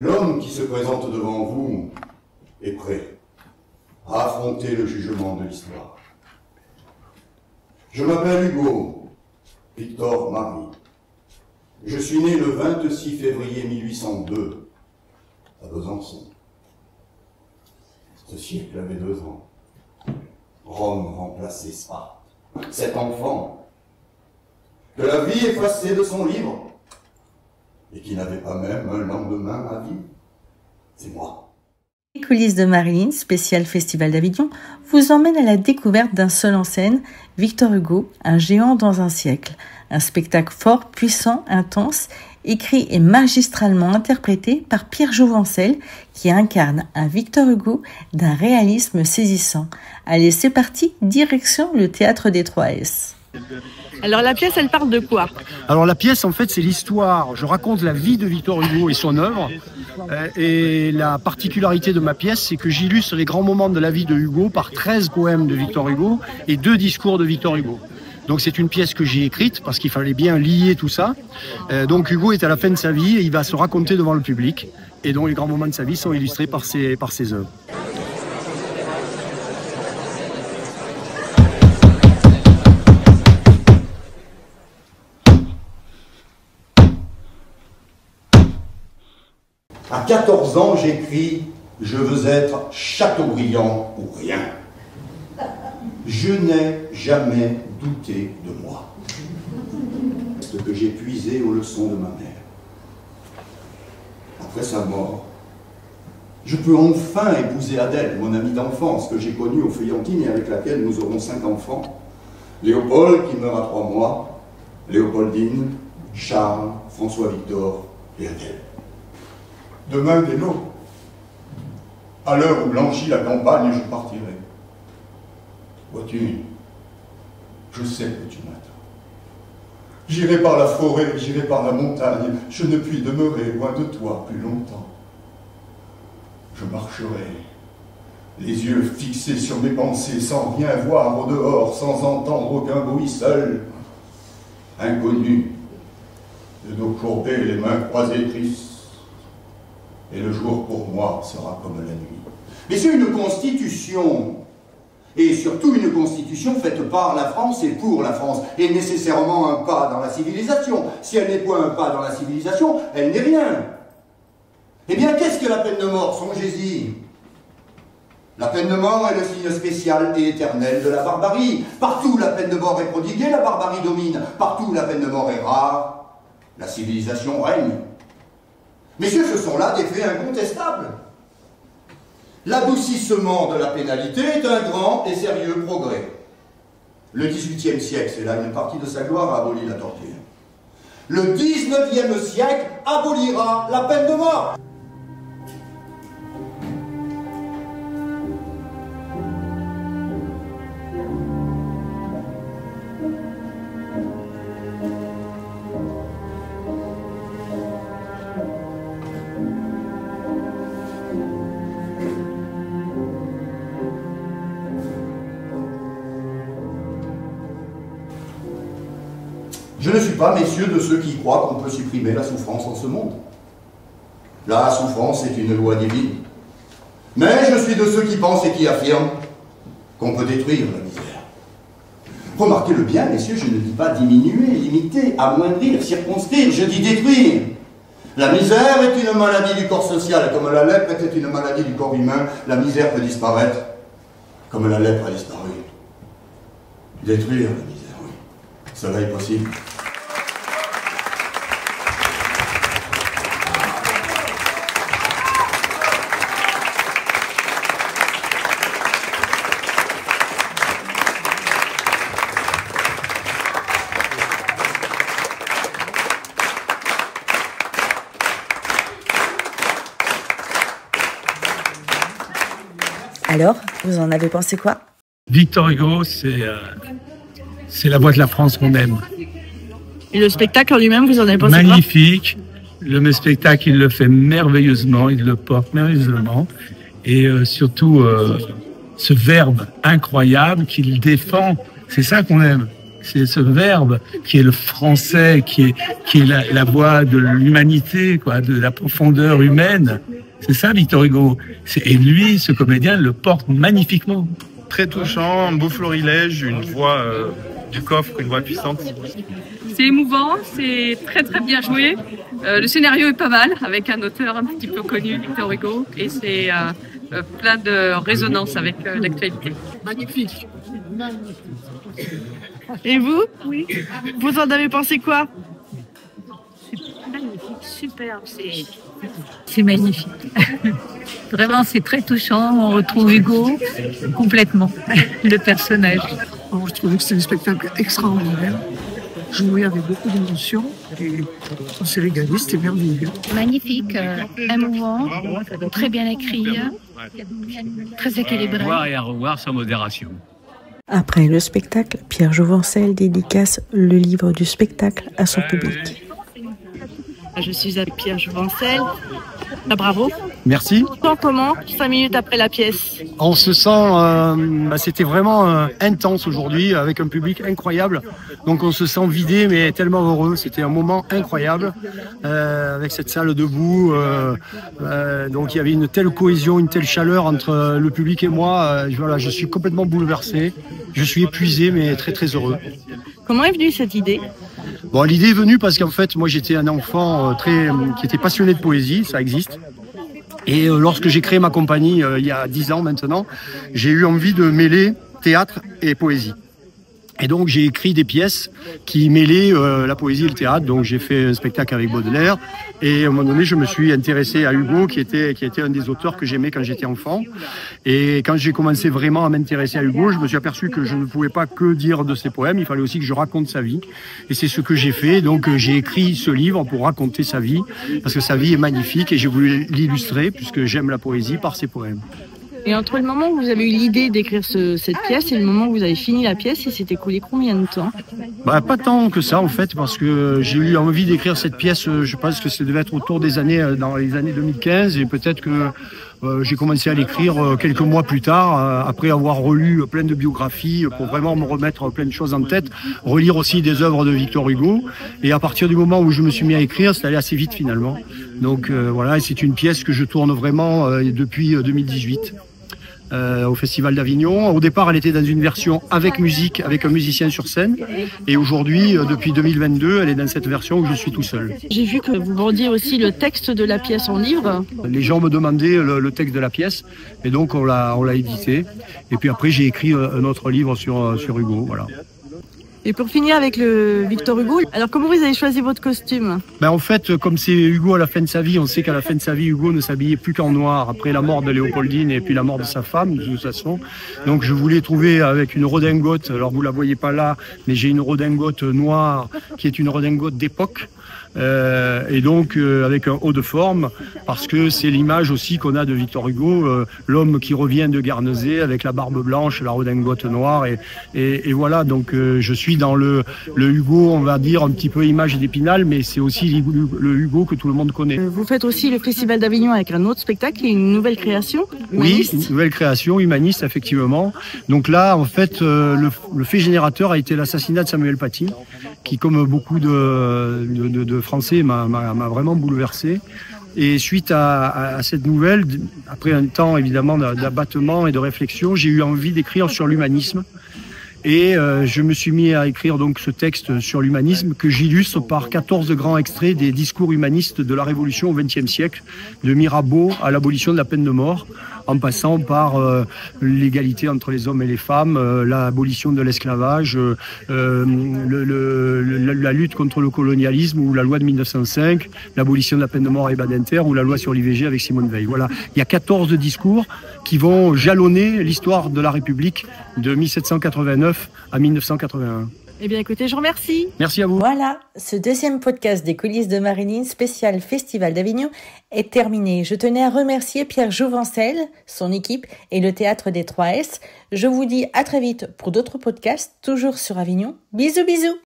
L'homme qui se présente devant vous est prêt à affronter le jugement de l'histoire. Je m'appelle Hugo Victor Marie. Je suis né le 26 février 1802 à Besançon. Ce siècle avait 2 ans. Rome remplaçait Sparte. Cet enfant que la vie effaçait de son livre et qui n'avait pas même un lendemain à vie, c'est moi. Les coulisses de Marilyn, spécial Festival d'Avignon, vous emmène à la découverte d'un seul en scène, Victor Hugo, un géant dans un siècle. Un spectacle fort, puissant, intense, écrit et magistralement interprété par Pierre Jouvencel, qui incarne un Victor Hugo d'un réalisme saisissant. Allez, c'est parti, direction le Théâtre des 3S. Alors la pièce, elle parle de quoi? Alors la pièce, en fait, c'est l'histoire. Je raconte la vie de Victor Hugo et son œuvre. Et la particularité de ma pièce, c'est que j'illustre les grands moments de la vie de Hugo par 13 poèmes de Victor Hugo et 2 discours de Victor Hugo. Donc c'est une pièce que j'ai écrite parce qu'il fallait bien lier tout ça. Donc Hugo est à la fin de sa vie et il va se raconter devant le public. Et donc les grands moments de sa vie sont illustrés par ses œuvres. À 14 ans, j'écris « Je veux être Chateaubriand ou rien ». Je n'ai jamais douté de moi. Ce que j'ai puisé aux leçons de ma mère. Après sa mort, je peux enfin épouser Adèle, mon amie d'enfance, que j'ai connue aux Feuillantines et avec laquelle nous aurons 5 enfants. Léopold, qui meurt à 3 mois, Léopoldine, Charles, François-Victor et Adèle. Demain, dès l'aube, à l'heure où blanchit la campagne, je partirai. Vois-tu, je sais que tu m'attends. J'irai par la forêt, j'irai par la montagne, je ne puis demeurer loin de toi plus longtemps. Je marcherai, les yeux fixés sur mes pensées, sans rien voir au dehors, sans entendre aucun bruit, seul, inconnu, le dos courbé, les mains croisées tristes. Et le jour pour moi sera comme la nuit. Mais c'est une constitution, et surtout une constitution faite par la France et pour la France, et nécessairement un pas dans la civilisation. Si elle n'est point un pas dans la civilisation, elle n'est rien. Eh bien, qu'est-ce que la peine de mort? Songez-y. La peine de mort est le signe spécial et éternel de la barbarie. Partout la peine de mort est prodiguée, la barbarie domine. Partout la peine de mort est rare, la civilisation règne. Messieurs, ce sont là des faits incontestables. L'adoucissement de la pénalité est un grand et sérieux progrès. Le XVIIIe siècle, c'est là une partie de sa gloire, a aboli la torture. Le XIXe siècle abolira la peine de mort. Je ne suis pas, messieurs, de ceux qui croient qu'on peut supprimer la souffrance en ce monde. La souffrance est une loi divine. Mais je suis de ceux qui pensent et qui affirment qu'on peut détruire la misère. Remarquez-le bien, messieurs, je ne dis pas diminuer, limiter, amoindrir, circonscrire, je dis détruire. La misère est une maladie du corps social, comme la lèpre était une maladie du corps humain, la misère peut disparaître, comme la lèpre a disparu. Détruire la misère, oui. Cela est possible. Alors, vous en avez pensé quoi? Victor Hugo, c'est la voix de la France qu'on aime. Et le spectacle en lui-même, vous en avez pensé quoi? Magnifique. Le spectacle, il le fait merveilleusement, il le porte merveilleusement. Et surtout, ce verbe incroyable qu'il défend, c'est ça qu'on aime. c'est ce verbe qui est le français, qui est la voix de l'humanité, quoi, de la profondeur humaine. C'est ça, Victor Hugo. Et lui, ce comédien, le porte magnifiquement. Très touchant, un beau florilège, une voix du coffre, une voix puissante. C'est émouvant, c'est très très bien joué. Le scénario est pas mal, avec un auteur un petit peu connu, Victor Hugo, et c'est plein de résonance avec l'actualité. Magnifique. Et vous? Oui. Vous en avez pensé quoi? Magnifique, superbe, c'est magnifique. Vraiment, c'est très touchant. On retrouve Hugo complètement, le personnage. Je trouvais que c'était un spectacle extraordinaire, joué avec beaucoup d'émotion, et on s'est régalé, c'était merveilleux. Magnifique, émouvant, très bien écrit, très équilibré. Voir et à revoir sans modération. Après le spectacle, Pierre Jouvencel dédicace le livre du spectacle à son public. Je suis avec Pierre Jouvencel. Bravo. Merci. Comment 5 minutes après la pièce? On se sent, c'était vraiment intense aujourd'hui, avec un public incroyable. Donc on se sent vidé, mais tellement heureux. C'était un moment incroyable, avec cette salle debout. Donc il y avait une telle cohésion, une telle chaleur entre le public et moi. Voilà, je suis complètement bouleversé. Je suis épuisé, mais très très heureux. Comment est venue cette idée? Bon, l'idée est venue parce qu'en fait, moi j'étais un enfant qui était passionné de poésie, ça existe. Et lorsque j'ai créé ma compagnie il y a 10 ans maintenant, j'ai eu envie de mêler théâtre et poésie. Et donc j'ai écrit des pièces qui mêlaient la poésie et le théâtre. Donc j'ai fait un spectacle avec Baudelaire. Et à un moment donné, je me suis intéressé à Hugo, qui était un des auteurs que j'aimais quand j'étais enfant. Et quand j'ai commencé vraiment à m'intéresser à Hugo, je me suis aperçu que je ne pouvais pas que dire de ses poèmes. Il fallait aussi que je raconte sa vie. Et c'est ce que j'ai fait. Donc j'ai écrit ce livre pour raconter sa vie, parce que sa vie est magnifique et j'ai voulu l'illustrer, puisque j'aime la poésie, par ses poèmes. Et entre le moment où vous avez eu l'idée d'écrire cette pièce et le moment où vous avez fini la pièce, il s'est écoulé combien de temps? Pas tant que ça en fait, parce que j'ai eu envie d'écrire cette pièce, je pense que ça devait être autour des années, dans les années 2015, et peut-être que j'ai commencé à l'écrire quelques mois plus tard, après avoir relu plein de biographies, pour vraiment me remettre plein de choses en tête, relire aussi des œuvres de Victor Hugo, et à partir du moment où je me suis mis à écrire, c'est allé assez vite finalement. Donc voilà, et c'est une pièce que je tourne vraiment depuis 2018. Au Festival d'Avignon. Au départ, elle était dans une version avec musique, avec un musicien sur scène. Et aujourd'hui, depuis 2022, elle est dans cette version où je suis tout seul. J'ai vu que vous vendiez aussi le texte de la pièce en livre. Les gens me demandaient le texte de la pièce, et donc on l'a édité. Et puis après, j'ai écrit un autre livre sur Hugo, voilà. Et pour finir avec le Victor Hugo, alors comment vous avez choisi votre costume? En fait, comme c'est Hugo à la fin de sa vie, on sait qu'à la fin de sa vie, Hugo ne s'habillait plus qu'en noir, après la mort de Léopoldine et puis la mort de sa femme, de toute façon. Donc je voulais trouver avec une redingote, alors vous la voyez pas là, mais j'ai une redingote noire qui est une redingote d'époque. Et donc avec un haut de forme, parce que c'est l'image aussi qu'on a de Victor Hugo, l'homme qui revient de Guernesey avec la barbe blanche, la redingote noire, et voilà, donc je suis dans le Hugo, on va dire, un petit peu image d'Épinal, mais c'est aussi le Hugo que tout le monde connaît. Vous faites aussi le Festival d'Avignon avec un autre spectacle et une nouvelle création humaniste. Oui, une nouvelle création humaniste, effectivement. Donc là, en fait, le fait générateur a été l'assassinat de Samuel Paty, qui, comme beaucoup de Français, m'a vraiment bouleversé. Et suite à cette nouvelle, après un temps évidemment d'abattement et de réflexion, j'ai eu envie d'écrire sur l'humanisme. Et je me suis mis à écrire donc ce texte sur l'humanisme que j'illustre par 14 grands extraits des discours humanistes de la Révolution au XXe siècle, de Mirabeau à l'abolition de la peine de mort, en passant par l'égalité entre les hommes et les femmes, l'abolition de l'esclavage, la lutte contre le colonialisme ou la loi de 1905, l'abolition de la peine de mort avec Badinter ou la loi sur l'IVG avec Simone Veil. Voilà, il y a 14 discours qui vont jalonner l'histoire de la République de 1789 à 1981. Eh bien écoutez, je vous remercie. Merci à vous. Voilà, ce deuxième podcast des coulisses de Marilyn spécial Festival d'Avignon est terminé. Je tenais à remercier Pierre Jouvencel, son équipe et le Théâtre des 3S. Je vous dis à très vite pour d'autres podcasts, toujours sur Avignon. Bisous bisous.